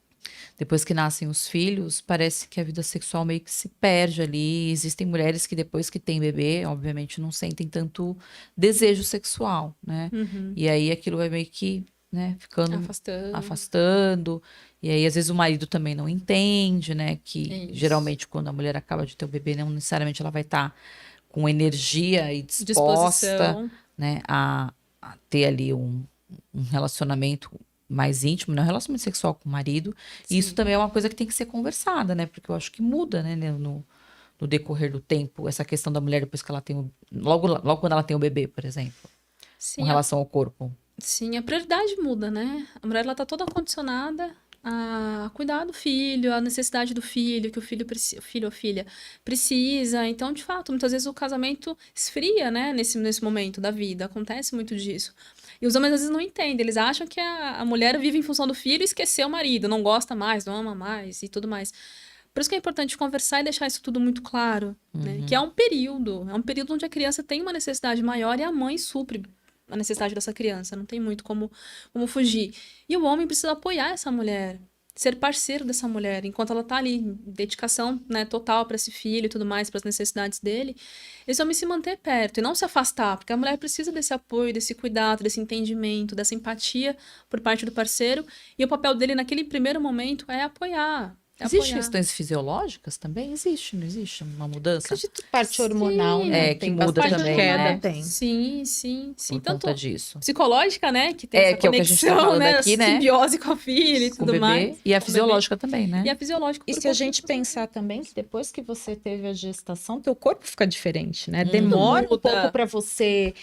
Depois que nascem os filhos, parece que a vida sexual meio que se perde ali. Existem mulheres que depois que têm bebê, obviamente, não sentem tanto desejo sexual, né? E aí aquilo vai meio que, né, ficando afastando. E aí, às vezes, o marido também não entende, né? Que geralmente, quando a mulher acaba de ter o bebê, não necessariamente ela vai estar com energia e disposta, né, a ter ali um relacionamento mais íntimo, né? Um relacionamento sexual com o marido. E isso também é uma coisa que tem que ser conversada, né? Porque eu acho que muda, né? No decorrer do tempo, essa questão da mulher depois que ela tem logo quando ela tem o bebê, por exemplo. Sim, com relação ao corpo. Sim, a prioridade muda, né? A mulher, ela tá toda condicionada a cuidar do filho, a necessidade do filho, que o filho ou filha precisa. Então, de fato, muitas vezes o casamento esfria, né? Nesse momento da vida. Acontece muito disso. E os homens, às vezes, não entendem. Eles acham que a mulher vive em função do filho e esqueceu o marido. Não gosta mais, não ama mais e tudo mais. Por isso que é importante conversar e deixar isso tudo muito claro, né? Que é um período onde a criança tem uma necessidade maior e a mãe supre a necessidade dessa criança, não tem muito como fugir. E o homem precisa apoiar essa mulher, ser parceiro dessa mulher, enquanto ela tá ali, dedicação, né, total para esse filho e tudo mais, para as necessidades dele, esse homem se manter perto e não se afastar, porque a mulher precisa desse apoio, desse cuidado, desse entendimento, dessa empatia por parte do parceiro, e o papel dele naquele primeiro momento é apoiar. Existem questões fisiológicas também? Existe, não existe uma mudança? Acredito parte hormonal, né? Que muda também, queda, né? tem. Sim. Por Tanto conta disso. psicológica, né? Que tem essa que é o que a gente tá conexão, falando né? aqui, né? Simbiose com a filha e Com o tudo bebê. mais. E a fisiológica também, né? E a fisiológica. E se a gente pensar também que depois que você teve a gestação, teu corpo fica diferente, né? Demora um pouco para você...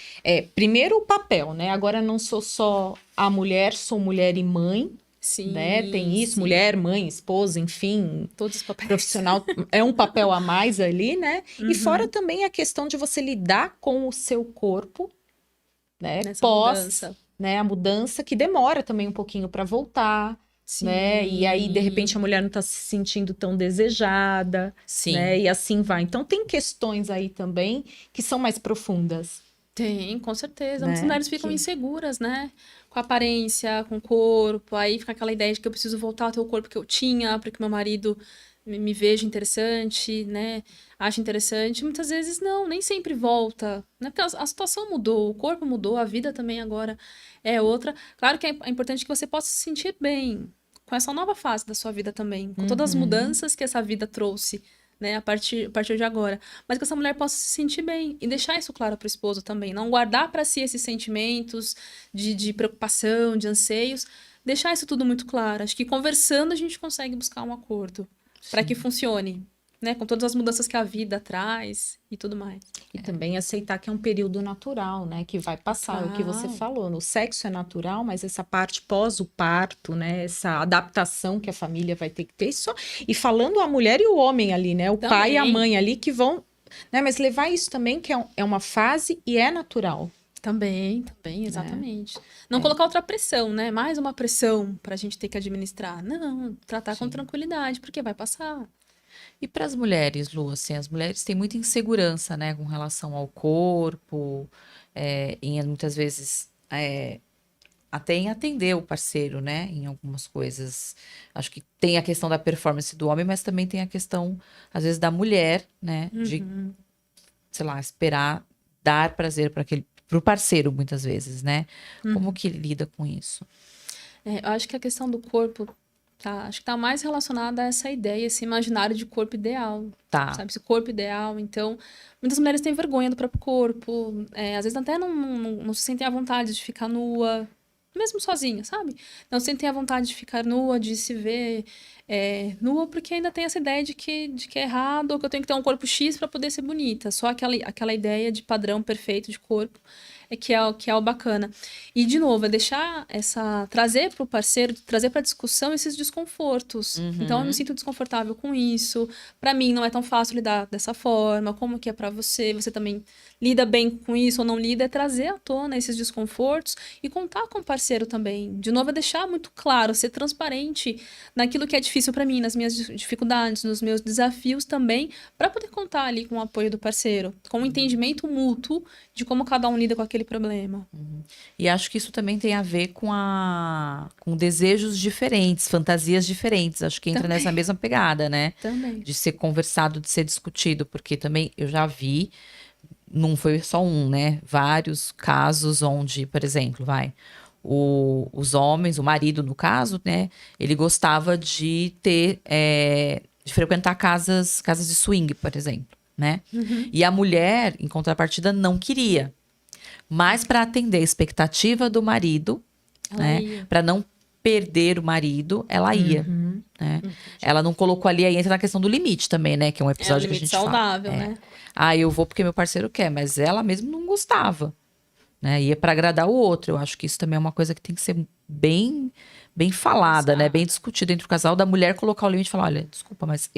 primeiro o papel, né? Agora não sou só a mulher, sou mulher e mãe. Sim, né? Tem isso, mulher, mãe, esposa, enfim, todos os papéis. Profissional é um papel a mais ali, né? E fora também a questão de você lidar com o seu corpo, né? Nessa mudança. Né? A mudança que demora também um pouquinho para voltar, né? E aí de repente a mulher não está se sentindo tão desejada, né? E assim vai. Então tem questões aí também que são mais profundas. Tem, com certeza. Né? Muitas mulheres ficam inseguras, né? Com a aparência, com o corpo. Aí fica aquela ideia de que eu preciso voltar a ter o corpo que eu tinha, para que meu marido me veja interessante, né? Ache interessante. Muitas vezes não, nem sempre volta. Né? Porque a situação mudou, o corpo mudou, a vida também agora é outra. Claro que é importante que você possa se sentir bem com essa nova fase da sua vida também, com todas as mudanças que essa vida trouxe, né, a partir de agora. Mas que essa mulher possa se sentir bem e deixar isso claro para o esposo também. Não guardar para si esses sentimentos de preocupação, de anseios. Deixar isso tudo muito claro. Acho que conversando a gente consegue buscar um acordo para que funcione, né, com todas as mudanças que a vida traz e tudo mais. E também aceitar que é um período natural, né? Que vai passar, o que você falou. No sexo é natural, mas essa parte pós o parto, né? Essa adaptação que a família vai ter que ter. Isso, e falando a mulher e o homem ali, né? O Também. pai e a mãe ali que vão... Né? Mas levar isso também, que é uma fase e é natural. Também, exatamente. Não colocar outra pressão, né? Mais uma pressão pra gente ter que administrar. Não, tratar com tranquilidade, porque vai passar. E para as mulheres, Lu, assim, as mulheres têm muita insegurança, né, com relação ao corpo, e muitas vezes até em atender o parceiro, né, em algumas coisas. Acho que tem a questão da performance do homem, mas também tem a questão, às vezes, da mulher, né, de, sei lá, esperar dar prazer pro parceiro, muitas vezes, né? Como que lida com isso? Eu acho que a questão do corpo acho que tá mais relacionada a essa ideia, esse imaginário de corpo ideal. Tá. Sabe, esse corpo ideal. Então, muitas mulheres têm vergonha do próprio corpo. Às vezes até não se sentem à vontade de ficar nua, mesmo sozinha, sabe? Não se sentem à vontade de ficar nua, de se ver nua, porque ainda tem essa ideia de que é errado, ou que eu tenho que ter um corpo X para poder ser bonita. Só aquela ideia de padrão perfeito de corpo que é o bacana. E, de novo, trazer para o parceiro, trazer para a discussão esses desconfortos. Então, eu me sinto desconfortável com isso. Para mim, não é tão fácil lidar dessa forma. Como que é para você? Você também lida bem com isso ou não lida? É trazer à tona esses desconfortos e contar com o parceiro também. De novo, é deixar muito claro, ser transparente naquilo que é difícil para mim, nas minhas dificuldades, nos meus desafios também, para poder contar ali com o apoio do parceiro, com um entendimento mútuo de como cada um lida com aquele problema. E acho que isso também tem a ver com desejos diferentes, fantasias diferentes. Acho que entra nessa mesma pegada, né? Também. De ser conversado, de ser discutido. Porque também eu já vi, não foi só um, né? Vários casos onde, por exemplo, os homens, o marido no caso, né? Ele gostava de de frequentar casas de swing, por exemplo, né? E a mulher, em contrapartida, não queria. Mas para atender a expectativa do marido, né? Para não perder o marido, ela ia. Né? Ela não colocou ali, aí entra na questão do limite também, né? Que é um episódio que a gente saudável, fala. né? Eu vou porque meu parceiro quer, mas ela mesmo não gostava. Né? Ia para agradar o outro. Eu acho que isso também é uma coisa que tem que ser bem falada, né? Bem discutida entre o casal, da mulher colocar o limite e falar, olha, desculpa, mas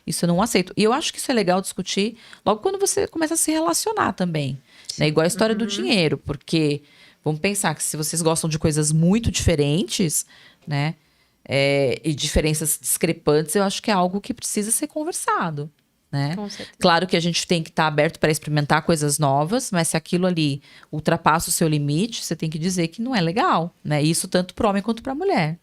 isso eu não aceito. E eu acho que isso é legal discutir logo quando você começa a se relacionar também. Né? Igual a história do dinheiro, porque vamos pensar que se vocês gostam de coisas muito diferentes, né? E diferenças discrepantes, eu acho que é algo que precisa ser conversado. Né? Claro que a gente tem que estar aberto para experimentar coisas novas, mas se aquilo ali ultrapassa o seu limite, você tem que dizer que não é legal, né? Isso tanto para o homem quanto para a mulher.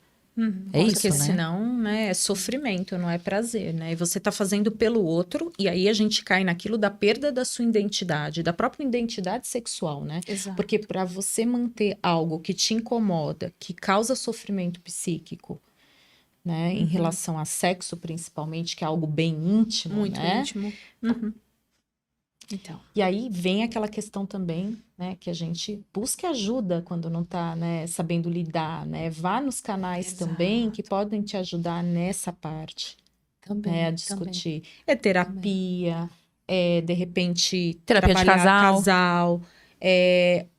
É isso, porque né? senão, né, é sofrimento, não é prazer, né? E você tá fazendo pelo outro, e aí a gente cai naquilo da perda da sua identidade, da própria identidade sexual, né? Exato. Porque para você manter algo que te incomoda, que causa sofrimento psíquico, né, em relação a sexo, principalmente, que é algo bem íntimo, muito né? íntimo. Então. E aí vem aquela questão também, né, que a gente busque ajuda quando não tá, né, sabendo lidar, né? Vá nos canais também que podem te ajudar nessa parte, Também, né, a discutir. É terapia, de repente Terapia de trabalhar casal.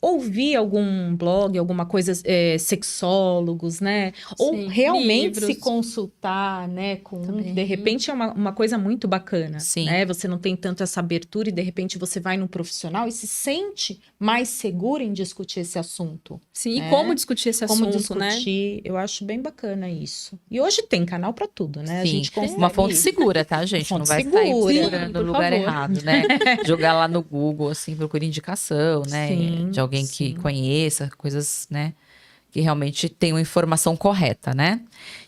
ouvir algum blog, alguma coisa, sexólogos, né? Ou Sim, realmente se livros. consultar, né? Também. De repente é uma coisa muito bacana, Sim. né? Você não tem tanto essa abertura e de repente você vai num profissional e se sente mais seguro em discutir esse assunto. Sim, né? e como discutir esse Como assunto, né? discutir, eu acho bem bacana isso. E hoje tem canal para tudo, né? A Sim, gente consegue... uma fonte segura, tá, gente? Fonte não vai segura. sair procurando Sim, no por lugar favor. errado, né? Jogar lá no Google, assim, procura indicação, né? Sim, de alguém sim. que conheça, coisas, né? Que realmente tenham informação correta, né?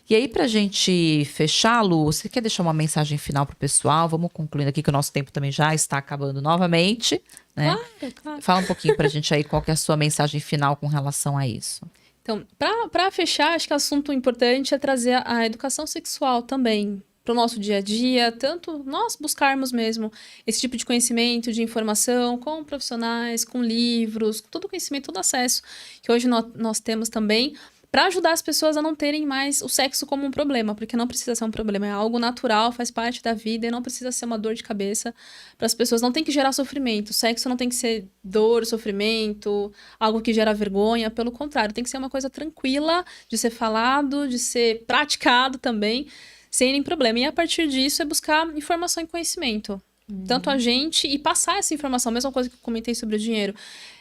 E aí, pra gente fechar, Lu, você quer deixar uma mensagem final pro pessoal? Vamos concluindo aqui que o nosso tempo também já está acabando novamente, né? Claro. Fala um pouquinho pra gente aí qual que é a sua mensagem final com relação a isso. Então, para fechar, acho que o assunto importante é trazer a educação sexual também para o nosso dia a dia, tanto nós buscarmos mesmo esse tipo de conhecimento, de informação, com profissionais, com livros, com todo o conhecimento, todo acesso que hoje nós temos também, para ajudar as pessoas a não terem mais o sexo como um problema, porque não precisa ser um problema, é algo natural, faz parte da vida e não precisa ser uma dor de cabeça para as pessoas, não tem que gerar sofrimento, o sexo não tem que ser dor, sofrimento, algo que gera vergonha, pelo contrário, tem que ser uma coisa tranquila de ser falado, de ser praticado também, sem nenhum problema. E a partir disso é buscar informação e conhecimento. Tanto a gente e passar essa informação, mesma coisa que eu comentei sobre o dinheiro,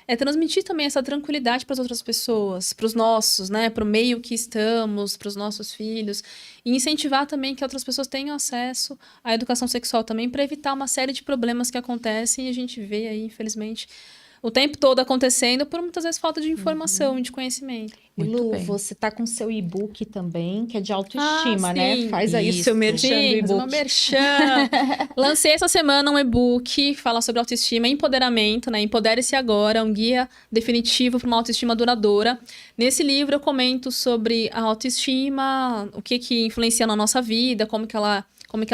é transmitir também essa tranquilidade para as outras pessoas, para os nossos, né, para o meio que estamos, para os nossos filhos, e incentivar também que outras pessoas tenham acesso à educação sexual também, para evitar uma série de problemas que acontecem e a gente vê aí, infelizmente, o tempo todo acontecendo por muitas vezes falta de informação e de conhecimento. E Muito Lu, bem. você tá com seu e-book também, que é de autoestima, Ah, né? sim. Faz aí Isso. seu merchan do Sim, mas uma e-book. merchan. Lancei essa semana um e-book que fala sobre autoestima e empoderamento, né? Empodere-se Agora, um guia definitivo para uma autoestima duradoura. Nesse livro eu comento sobre a autoestima, o que influencia na nossa vida, como que ela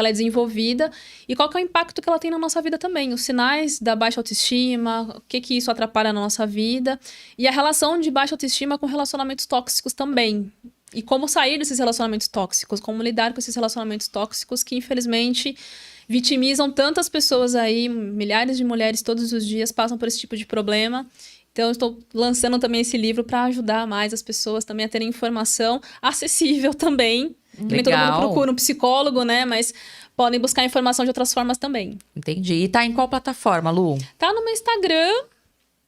é desenvolvida e qual que é o impacto que ela tem na nossa vida também, os sinais da baixa autoestima, o que isso atrapalha na nossa vida e a relação de baixa autoestima com relacionamentos tóxicos também. E como sair desses relacionamentos tóxicos, como lidar com esses relacionamentos tóxicos que, infelizmente, vitimizam tantas pessoas aí, milhares de mulheres todos os dias passam por esse tipo de problema. Então, eu estou lançando também esse livro para ajudar mais as pessoas também a terem informação acessível também. Nem todo mundo procura um psicólogo, né? Mas podem buscar informação de outras formas também. Entendi. E tá em qual plataforma, Lu? Tá no meu Instagram.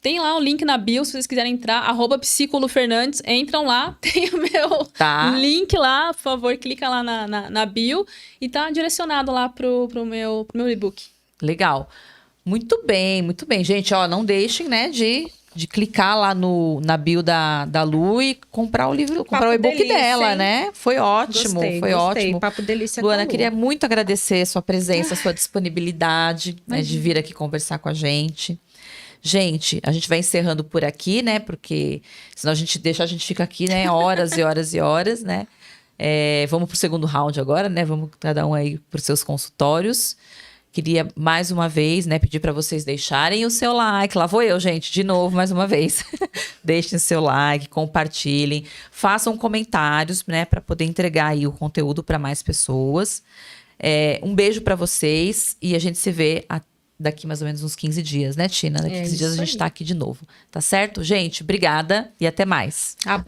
Tem lá o link na bio, se vocês quiserem entrar, @psicolufernandes, entram lá, tem o meu link lá, por favor, clica lá na bio e tá direcionado lá pro meu e-book. Legal. Muito bem, gente. Ó, não deixem, né, de clicar lá na bio da Lu e comprar o livro, comprar o e-book dela, hein? Né? Foi ótimo, gostei. Ótimo. Papo delícia. Luana, queria muito agradecer a sua presença, a sua disponibilidade, né, de vir aqui conversar com a gente. Gente, a gente vai encerrando por aqui, né? Porque senão a gente fica aqui, né? Horas e horas e horas, né? Vamos pro segundo round agora, né? Vamos cada um aí pros seus consultórios. Queria mais uma vez, né, pedir para vocês deixarem o seu like. Lá vou eu, gente, de novo, mais uma vez. Deixem o seu like, compartilhem, façam comentários, né, para poder entregar aí o conteúdo para mais pessoas. Um beijo para vocês e a gente se vê daqui mais ou menos uns 15 dias, né, Tina? Daqui 15 dias a gente tá aqui de novo. Tá certo? Gente, obrigada e até mais.